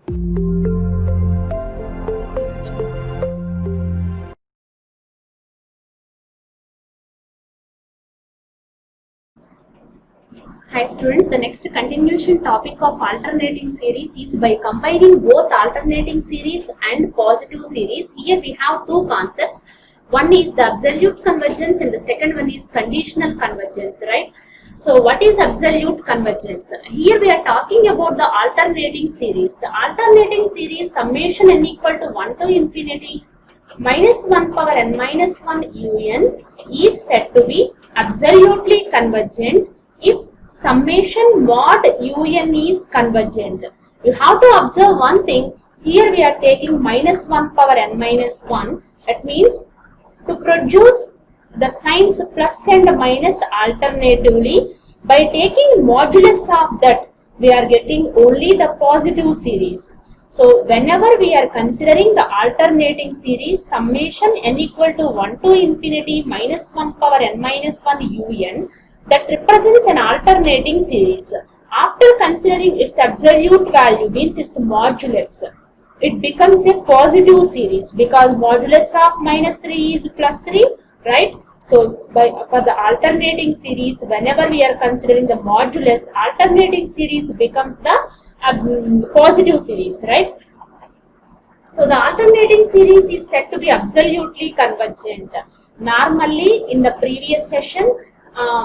Hi students, the next continuation topic of alternating series is by combining both alternating series and positive series. Here we have two concepts. One is the absolute convergence and the second one is conditional convergence, right? So what is absolute convergence? Here we are talking about the alternating series. The alternating series summation n equal to 1 to infinity minus 1 power n minus 1 un is said to be absolutely convergent if summation mod un is convergent. You have to observe one thing. Here we are taking minus 1 power n minus 1. That means to produce the signs plus and minus alternatively, by taking modulus of that, we are getting only the positive series. So whenever we are considering the alternating series, summation n equal to 1 to infinity minus 1 power n minus 1 un, that represents an alternating series. After considering its absolute value, means its modulus, it becomes a positive series because modulus of minus 3 is plus 3, right? So for the alternating series, whenever we are considering the modulus, alternating series becomes the positive series, right? So the alternating series is said to be absolutely convergent. Normally in the previous session,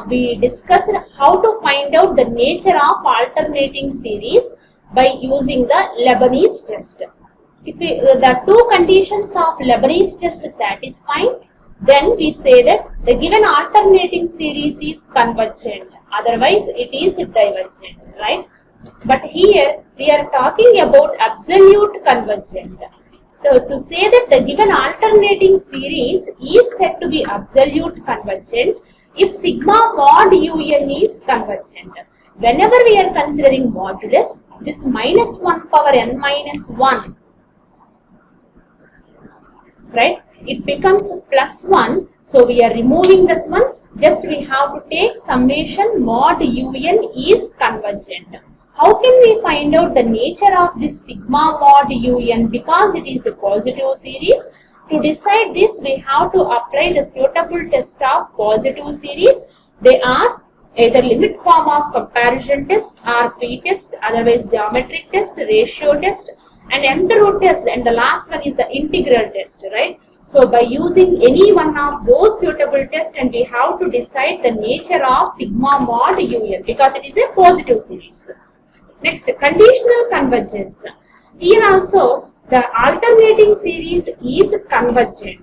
we discussed how to find out the nature of alternating series by using the Leibniz test. If the two conditions of Leibniz test satisfies, then we say that the given alternating series is convergent, otherwise it is divergent, right? But here we are talking about absolute convergent. So to say that the given alternating series is said to be absolute convergent if sigma mod un is convergent. Whenever we are considering modulus, this minus 1 power n minus 1, right, it becomes plus 1. So we are removing this one. Just we have to take summation mod un is convergent. How can we find out the nature of this sigma mod un? Because it is a positive series. To decide this, we have to apply the suitable test of positive series. They are either limit form of comparison test or p-test, otherwise geometric test, ratio test, and nth root test, and the last one is the integral test, right? So by using any one of those suitable tests, and we have to decide the nature of sigma mod un because it is a positive series. Next, conditional convergence. Here also the alternating series is convergent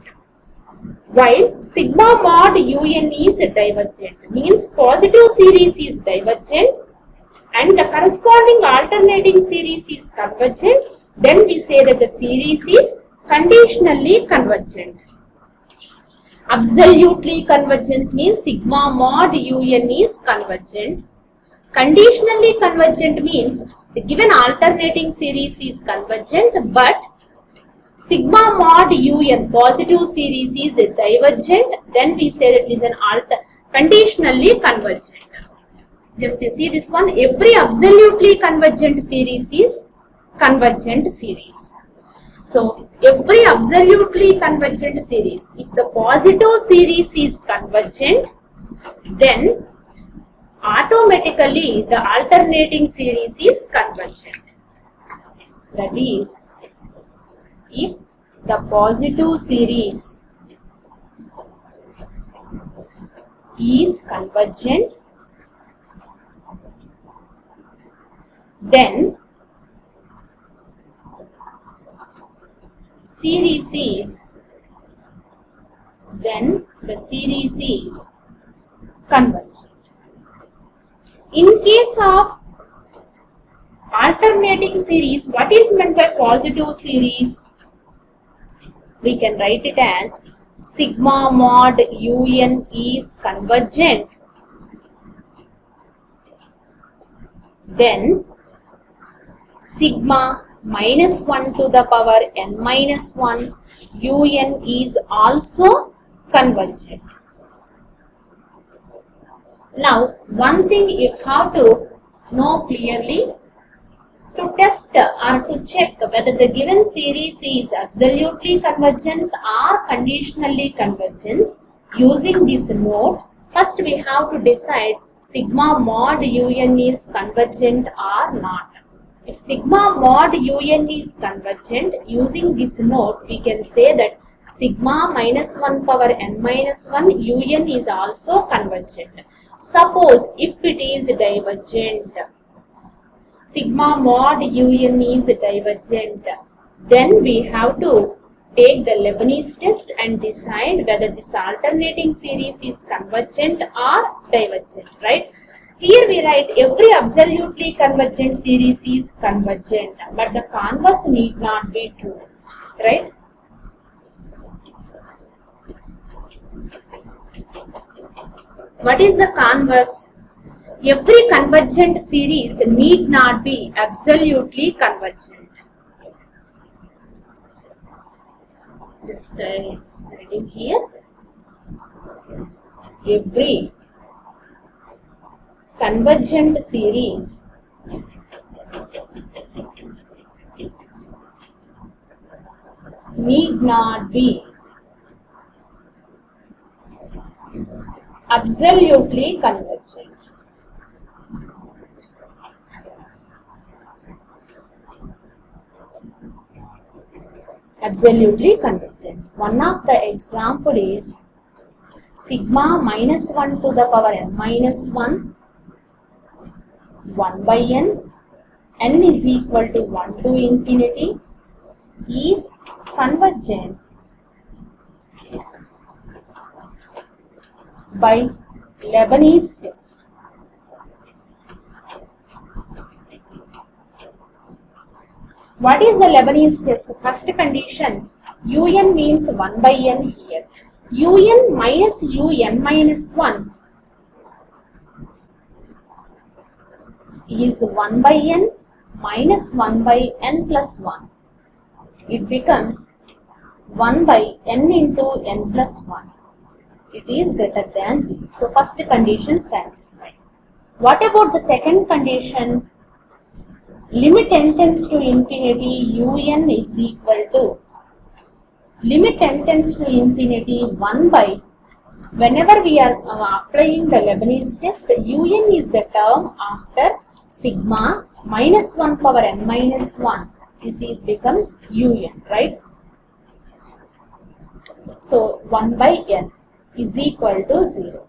while sigma mod un is divergent. Means positive series is divergent and the corresponding alternating series is convergent. Then we say that the series is conditionally convergent. Absolutely convergence means sigma mod un is convergent. Conditionally convergent means the given alternating series is convergent but sigma mod un positive series is divergent. Then we say that it is an conditionally convergent. Just you see this one, every absolutely convergent series is convergent series. So every absolutely convergent series, if the positive series is convergent, then automatically the alternating series is convergent. That is, if the positive series is convergent, then the series is convergent. In case of alternating series, what is meant by positive series? We can write it as sigma mod un is convergent, then sigma minus 1 to the power n minus 1 un is also convergent. Now, one thing you have to know clearly, To test or to check whether the given series is absolutely convergent or conditionally convergent, using this note, first we have to decide sigma mod un is convergent or not. If sigma mod un is convergent, using this note, we can say that sigma minus 1 power n minus 1 un is also convergent. Suppose if it is divergent, sigma mod un is divergent, then we have to take the Leibniz test and decide whether this alternating series is convergent or divergent, right? Here we write every absolutely convergent series is convergent, but the converse need not be true, right? What is the converse? Every convergent series need not be absolutely convergent. Just writing here. Every convergent series need not be absolutely convergent. Absolutely convergent. One of the example is sigma minus 1 to the power n minus 1, 1 by n is equal to 1 to infinity, is convergent by Leibniz test. What is the Leibniz test? First condition, un means 1 by n here. Un minus un minus 1 is 1 by n minus 1 by n plus 1. It becomes 1 by n into n plus 1. It is greater than 0. So first condition satisfied. What about the second condition? Limit n tends to infinity, un is equal to limit n tends to infinity 1 by, whenever we are applying the Leibniz test, un is the term after sigma minus 1 power n minus 1. This is becomes un, right? So 1 by n is equal to 0.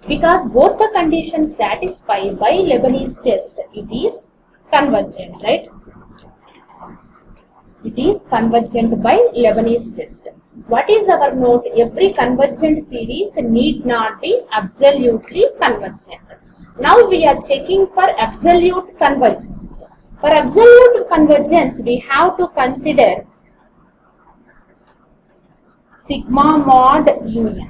Because both the conditions satisfied by Leibniz test, it is convergent, right? It is convergent by Leibniz test. What is our note? Every convergent series need not be absolutely convergent. Now we are checking for absolute convergence. For absolute convergence, we have to consider sigma mod un.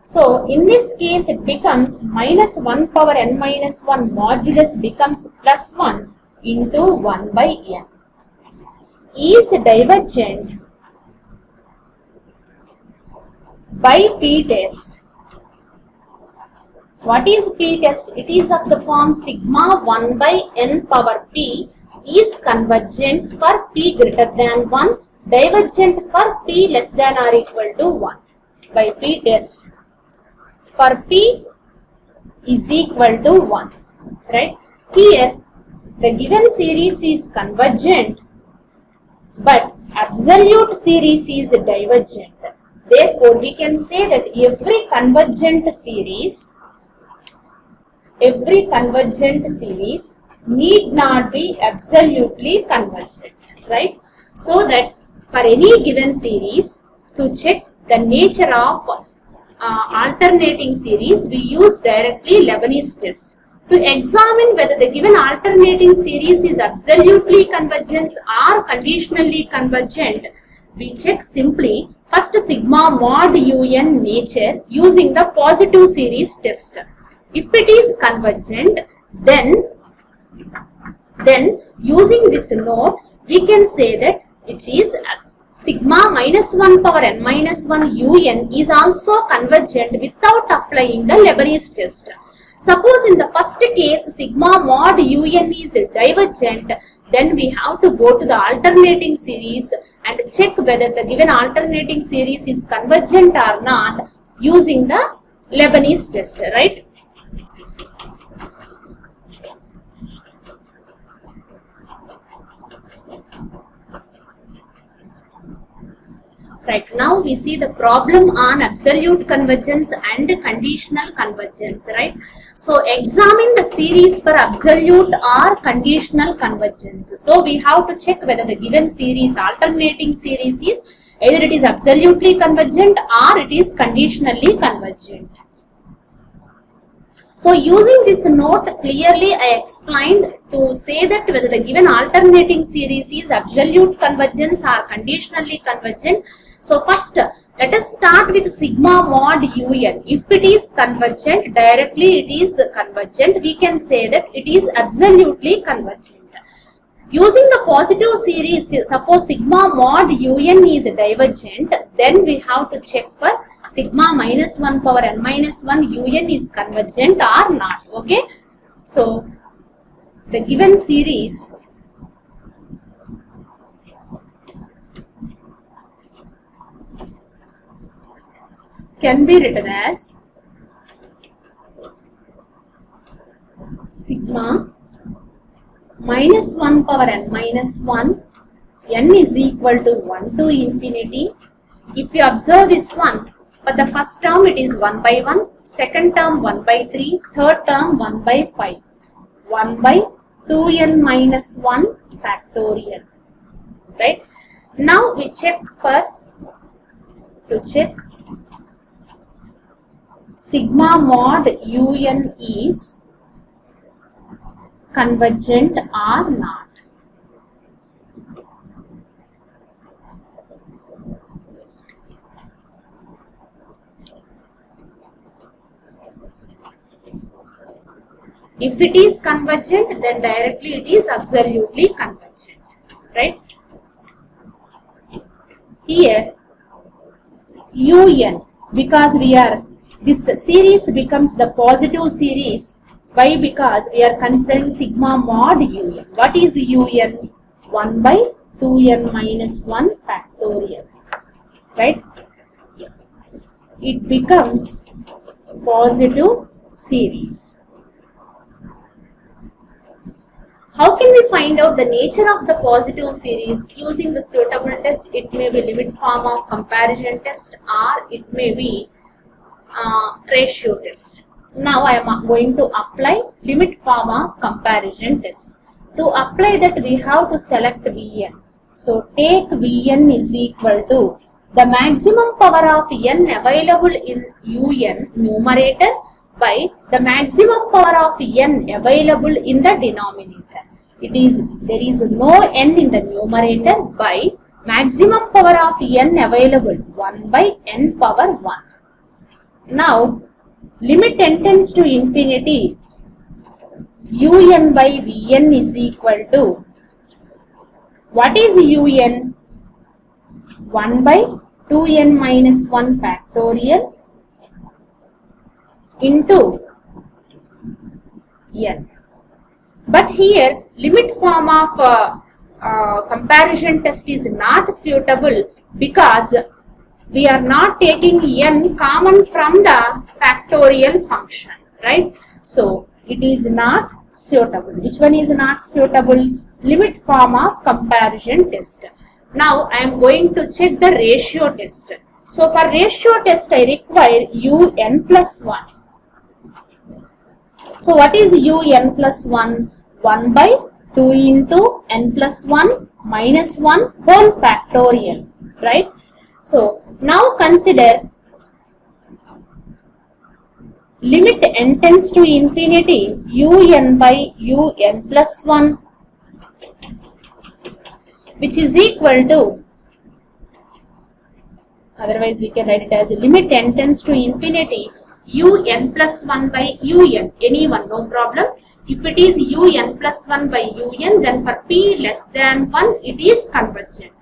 So in this case it becomes minus 1 power n minus 1 modulus becomes plus 1 into 1 by n. Is divergent by p test. What is p test? It is of the form sigma 1 by n power p is convergent for p greater than 1, divergent for p less than or equal to 1 by p test. For p is equal to 1, right? Here the given series is convergent, but absolute series is divergent. Therefore, we can say that every convergent series need not be absolutely convergent, right? So that for any given series, to check the nature of alternating series, we use directly Leibniz test. To examine whether the given alternating series is absolutely convergent or conditionally convergent, we check simply first sigma mod un nature using the positive series test. If it is convergent, then using this note, we can say that which is sigma minus 1 power n minus 1 un is also convergent without applying the Leibniz test. Suppose in the first case sigma mod un is divergent, then we have to go to the alternating series and check whether the given alternating series is convergent or not using the Leibniz test, right? Right, now we see the problem on absolute convergence and conditional convergence, right? So examine the series for absolute or conditional convergence. So we have to check whether the given series, alternating series, is either it is absolutely convergent or it is conditionally convergent. So using this note, clearly I explained to say that whether the given alternating series is absolute convergence or conditionally convergent. So first, let us start with sigma mod un. If it is convergent, directly it is convergent, we can say that it is absolutely convergent. Using the positive series, suppose sigma mod un is divergent, then we have to check for sigma minus 1 power n minus 1 un is convergent or not. Okay. So the given series can be written as sigma minus 1 power n minus 1, n is equal to 1 to infinity. If you observe this one, for the first term it is 1 by 1, second term 1 by 3, third term 1 by 5, 1 by 2n minus 1 factorial, right? Now we check to check sigma mod un is convergent or not. If it is convergent, then directly it is absolutely convergent, right? Here un, because this series becomes the positive series. Why? Because we are considering sigma mod un. What is un? 1 by 2n minus 1 factorial, right? It becomes positive series. How can we find out the nature of the positive series? Using the suitable test, it may be limit form of comparison test or it may be ratio test. Now I am going to apply limit form of comparison test. To apply that, we have to select Vn. So take Vn is equal to the maximum power of n available in un numerator by the maximum power of n available in the denominator. There is no n in the numerator by maximum power of n available 1 by n power 1. Now limit n tends to infinity, un by Vn is equal to, what is un? 1 by 2n minus 1 factorial into n. But here limit form of comparison test is not suitable because we are not taking n common from the factorial function, right? So it is not suitable. Which one is not suitable? Limit form of comparison test. Now I am going to check the ratio test. So for ratio test I require un plus 1. So what is un plus 1? 1 by 2 into n plus 1 minus 1 whole factorial, right? So now consider limit n tends to infinity, un by un plus 1, which is equal to, otherwise we can write it as limit n tends to infinity un plus 1 by un, any one, no problem. If it is un plus 1 by un, then for p less than 1 it is convergent.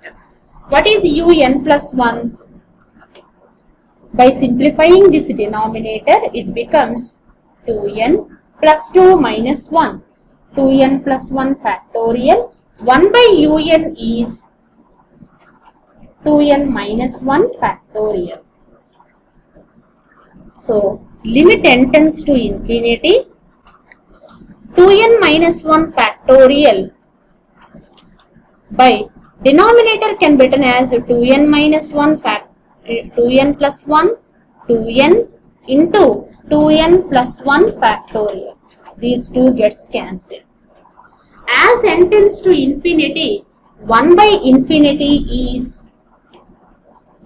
What is un plus 1? By simplifying this denominator, it becomes 2n plus 2 minus 1. 2n plus 1 factorial. 1 by un is 2n minus 1 factorial. So, limit n tends to infinity. 2n minus 1 factorial by denominator can be written as 2n minus 1 2n plus 1 2n into 2n plus 1 factorial. These two gets cancelled. As n tends to infinity, 1 by infinity is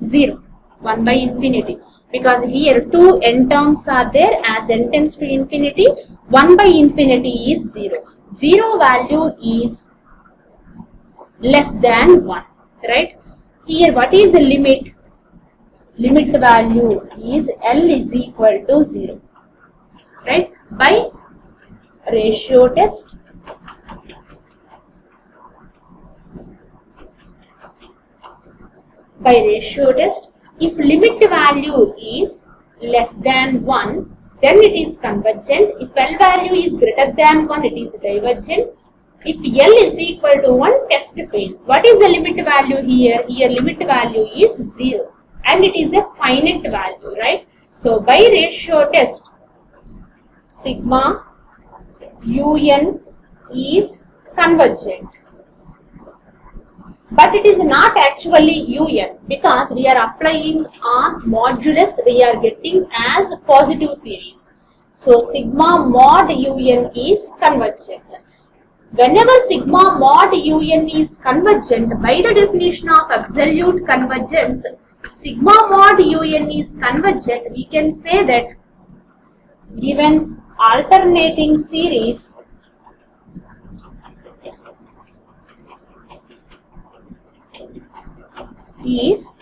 0. 1 by infinity. Because here two n terms are there. As n tends to infinity, 1 by infinity is 0. 0 value is less than 1. Right? Here what is the limit? Limit value is L is equal to 0. Right? By ratio test. By ratio test, if limit value is less than 1, then it is convergent. If L value is greater than 1, it is divergent. If L is equal to 1, test fails. What is the limit value here? Here limit value is 0 and it is a finite value, right? So by ratio test, sigma un is convergent. But it is not actually un because we are applying on modulus we are getting as positive series. So sigma mod un is convergent. Whenever sigma mod un is convergent, by the definition of absolute convergence, if sigma mod un is convergent, we can say that given alternating series is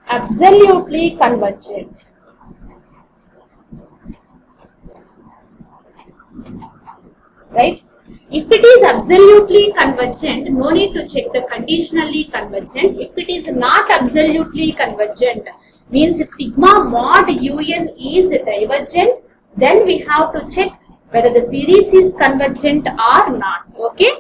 absolutely convergent. Right? If it is absolutely convergent, no need to check the conditionally convergent. If it is not absolutely convergent, means if sigma mod un is divergent, then we have to check whether the series is convergent or not. Okay?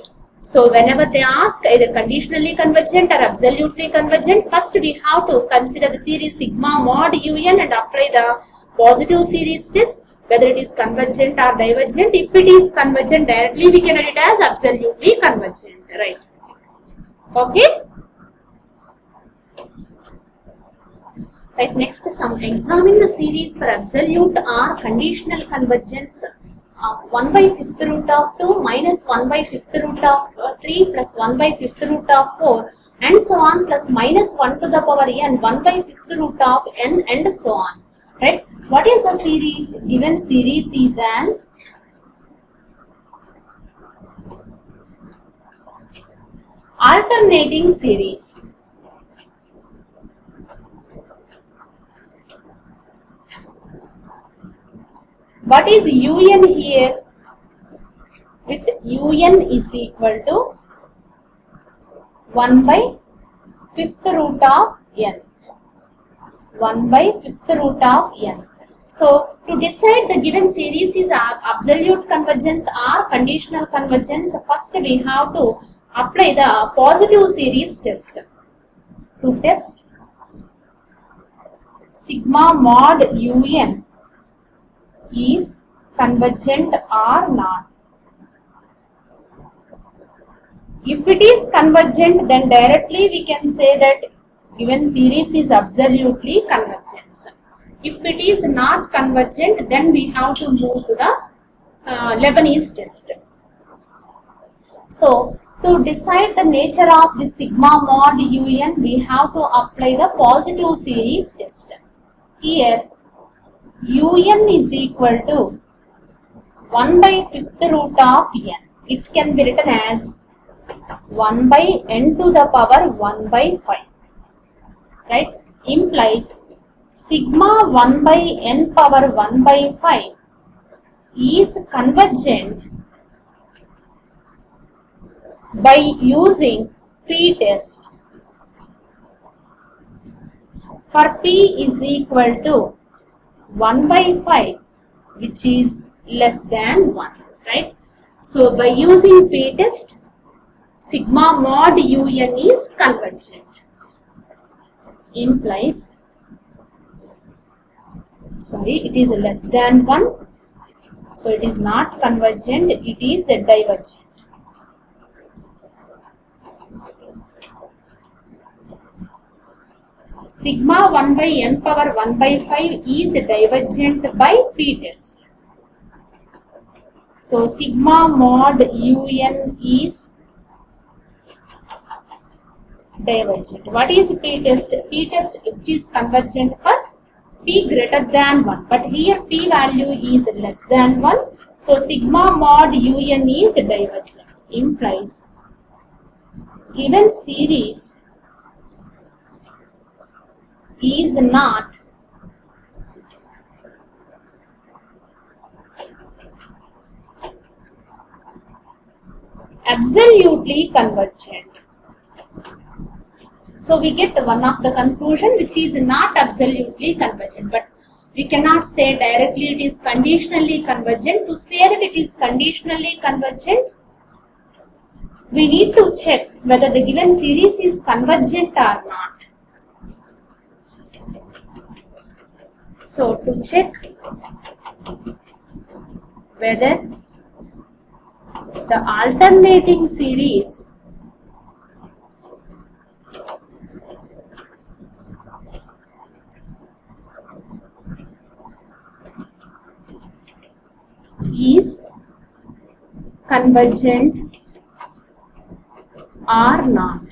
So whenever they ask either conditionally convergent or absolutely convergent, first we have to consider the series sigma mod un and apply the positive series test, whether it is convergent or divergent. If it is convergent, directly we can write it as absolutely convergent, right? Okay? Right, next examine the series for absolute or conditional convergence. 1 by 5th root of 2 minus 1 by 5th root of 3 plus 1 by 5th root of 4 and so on plus minus 1 to the power n, 1 by 5th root of n and so on. Right? What is the series? Given series is an alternating series. What is un here? With un is equal to 1 by 5th root of n. 1 by 5th root of n. So, to decide the given series is absolute convergence or conditional convergence, first we have to apply the positive series test. To test sigma mod un is convergent or not. If it is convergent, then directly we can say that given series is absolutely convergent. If it is not convergent, then we have to move to the Leibniz test. So, to decide the nature of the sigma mod un, we have to apply the positive series test. Here, un is equal to 1 by 5th root of n. It can be written as 1 by n to the power 1 by 5. Right? Implies sigma 1 by n power 1 by 5 is convergent by using p-test. For p is equal to 1 by 5 which is less than 1, right? So by using p-test, sigma mod un is convergent. Implies, it is less than 1. So it is not convergent, it is divergent. Sigma 1 by n power 1 by 5 is divergent by p-test. So sigma mod un is divergent. What is p-test? P-test which is convergent for p greater than 1. But here p value is less than 1. So sigma mod un is divergent. Implies given series is not absolutely convergent. So we get one of the conclusion which is not absolutely convergent, but we cannot say directly it is conditionally convergent. To say that it is conditionally convergent, we need to check whether the given series is convergent or not. So to check whether the alternating series is convergent or not.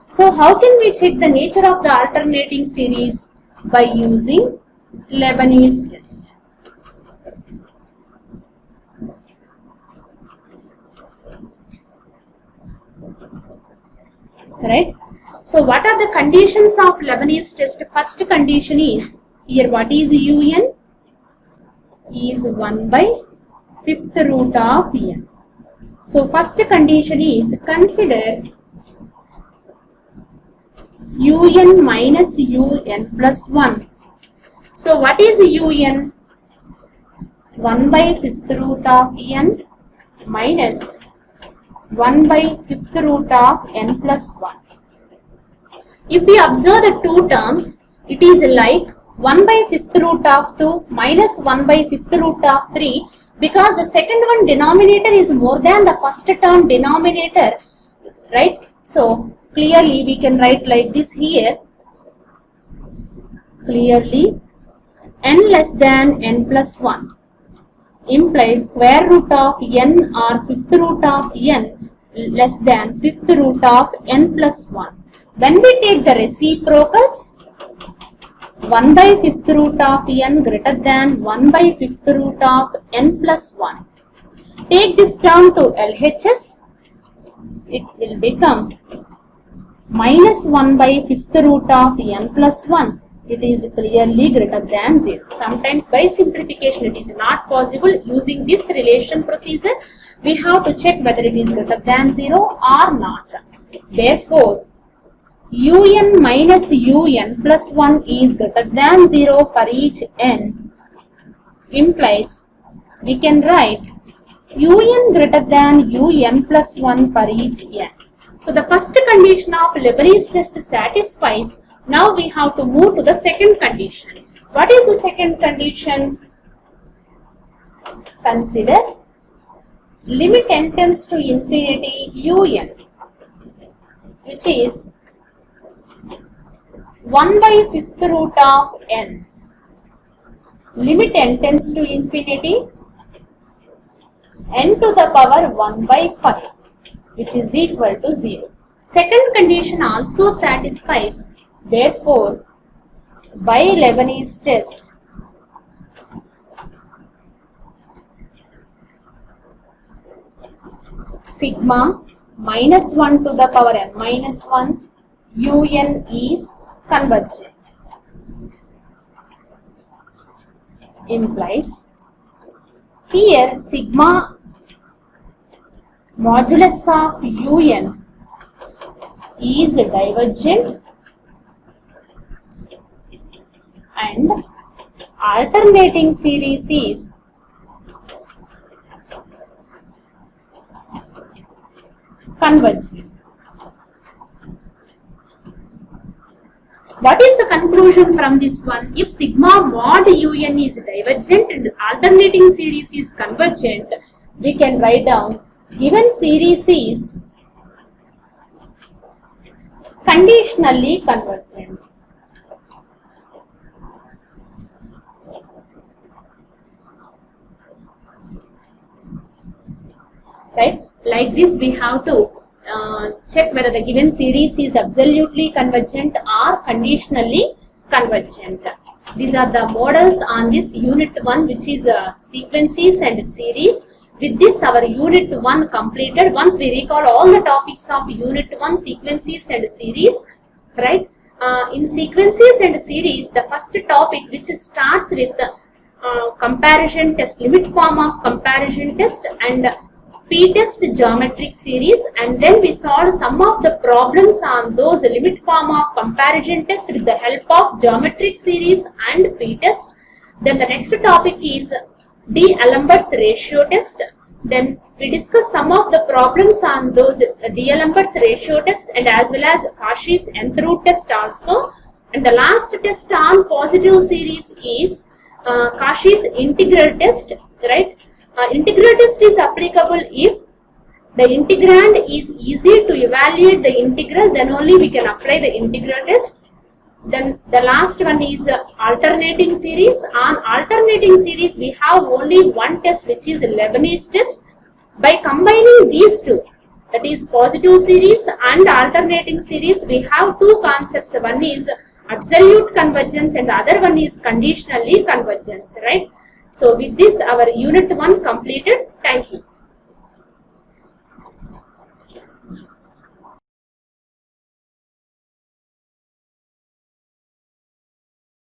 So how can we check the nature of the alternating series? By using Lebanese test. Right? So what are the conditions of Lebanese test? First condition is, here what is un? Is 1 by 5th root of n. So first condition is, consider un minus un plus 1. So what is un? 1 by 5th root of n minus 1 by 5th root of n plus 1. If we observe the two terms, it is like 1 by 5th root of 2 minus 1 by 5th root of 3, because the second one denominator is more than the first term denominator, right? So clearly we can write like this here. Clearly n less than n plus 1 implies square root of n or 5th root of n less than 5th root of n plus 1. When we take the reciprocals, 1 by 5th root of n greater than 1 by 5th root of n plus 1. Take this term to LHS, it will become minus 1 by 5th root of n plus 1. It is clearly greater than 0. Sometimes by simplification it is not possible. Using this relation procedure, we have to check whether it is greater than 0 or not. Therefore, un minus un plus 1 is greater than 0 for each n, implies we can write un greater than un plus 1 for each n. So the first condition of Lebanese test satisfies. Now we have to move to the second condition. What is the second condition? Consider limit n tends to infinity un, which is 1 by 5th root of n. Limit n tends to infinity, n to the power 1 by 5, which is equal to 0. Second condition also satisfies. Therefore, by Lebanese test, sigma minus 1 to the power n minus 1 un is convergent. Implies here sigma modulus of un is divergent and alternating series is convergent. What is the conclusion from this one? If sigma mod un is divergent and alternating series is convergent, we can write down given series is conditionally convergent. Right? Like this, we have to check whether the given series is absolutely convergent or conditionally convergent. These are the models on this unit 1, which is sequences and series. With this, our unit 1 completed. Once we recall all the topics of unit 1, sequences and series, right? In sequences and series, the first topic which starts with comparison test, limit form of comparison test and p-test geometric series, and then we solved some of the problems on those limit form of comparison test with the help of geometric series and p-test. Then the next topic is D'Alembert's ratio test. Then we discuss some of the problems on those D'Alembert's ratio test and as well as Cauchy's nth root test also. And the last test on positive series is Cauchy's integral test, right? Integral test is applicable if the integrand is easy to evaluate the integral, then only we can apply the integral test. Then the last one is alternating series. On alternating series, we have only one test, which is Leibniz test. By combining these two, that is positive series and alternating series, we have two concepts. One is absolute convergence and the other one is conditionally convergence, right? So with this, our unit 1 completed. Thank you.